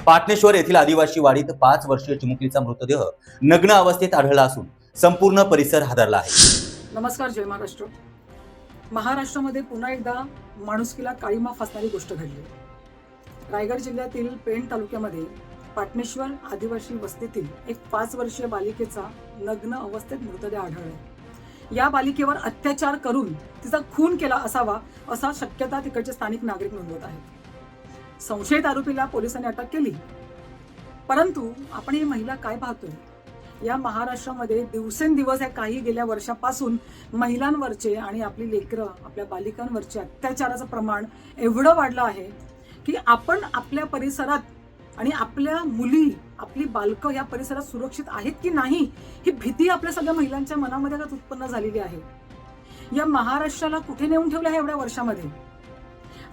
पाटणेश्वर येथील आदिवासी वाडीत 5 वर्षीय चिमुकलीचा मृतदेह नग्न अवस्थेत आढळला असून संपूर्ण परिसर हादरला आहे। नमस्कार, जय महाराष्ट्र। महाराष्ट्रामध्ये पुन्हा एकदा माणुसकीला काळीमा फासणारी गोष्ट घडली। रायगड जिल्ह्यातील पेण तालुक्यामध्ये पाटणेश्वर आदिवासी वस्तीतील एक 5 वर्षीय बालिकेचा नग्न अवस्थेत मृतदेह आढळला। या बालिकेवर अत्याचार करून तिचा खून केला असावा असा शक्यता तिकडचे स्थानिक नागरिक नोंदवत आहेत। संशयित आरोपीला पोलिसांनी अटक केली, परंतु आपण ही महिला काय पाहतोय? या महाराष्ट्रामध्ये दिवसेंदिवस काही गेल्या वर्षापासून महिलांवरचे आणि आपली लेकरं, आपल्या बालिकांवरचे अत्याचाराचं प्रमाण एवढं वाढलं आहे की आपण आपल्या परिसरात आणि आपल्या मुली, आपली बालकं या परिसरात सुरक्षित आहेत की नाही ही भीती आपल्या सगळ्या महिलांच्या मनामध्ये उत्पन्न झालेली आहे। या महाराष्ट्राला कुठे नेऊन ठेवलं आहे एवढ्या वर्षामध्ये?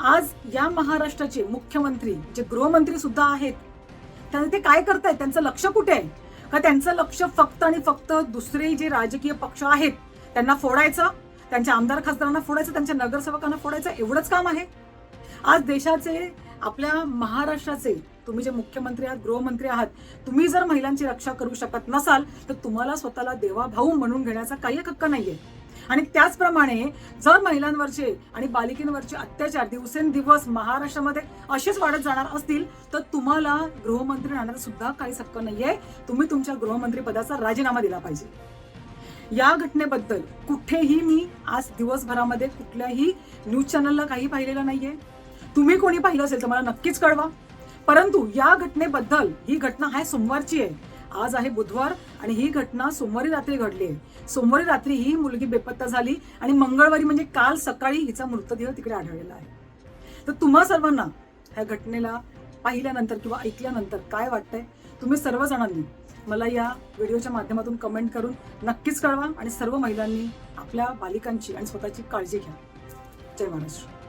आज या महाराष्ट्राचे मुख्यमंत्री, जे गृहमंत्री सुद्धा आहेत, ते काय करतायत? त्यांचं लक्ष कुठे आहे? का त्यांचं लक्ष फक्त आणि फक्त दुसरे जे राजकीय पक्ष आहेत त्यांना फोडायचं, त्यांच्या आमदार खासदारांना फोडायचं, त्यांच्या नगरसेवकांना फोडायचं, एवढंच काम आहे? आज देशाचे, आपल्या महाराष्ट्राचे तुम्ही जे मुख्यमंत्री आहात, गृहमंत्री आहात, तुम्ही जर महिलांची रक्षा करू शकत नसाल तर तुम्हाला स्वतःला देवा भाऊ म्हणून घेण्याचा काही हक्क नाहीये। आणि त्याचप्रमाणे जर महिलांवरचे आणि बालिकेंवरचे अत्याचार दिवसेंदिवस महाराष्ट्रामध्ये असेच वाढत जाणार असतील तर तुम्हाला गृहमंत्री राहण्याचा सुद्धा काहीच हक्क नाहीये। तुम्ही तुमच्या गृहमंत्री पदाचा राजीनामा दिला पाहिजे। या घटनेबद्दल कुठेही मी आज दिवसभरामध्ये कुठल्याही न्यूज चॅनलला काही पाहिलेलं नाहीये। तुम्ही कोणी पाहिलं असेल तर मला नक्कीच कळवा। परंतु या घटनेबद्दल, ही घटना आहे सोमवारची आहे, आज आहे बुधवार आणि ही घटना सोमवारी रात्री घडली आहे। सोमवारी रात्री ही मुलगी बेपत्ता झाली आणि मंगळवारी म्हणजे काल सकाळी हिचा मृतदेह तिकडे आढळलेला आहे। तर तुम्हा सर्वांना ह्या घटनेला पाहिल्यानंतर किंवा ऐकल्यानंतर काय वाटतंय? तुम्ही सर्वजणांनी मला या व्हिडिओच्या माध्यमातून कमेंट करून नक्कीच कळवा आणि सर्व महिलांनी आपल्या बालिकांची आणि स्वतःची काळजी घ्या। जय महाराष्ट्र।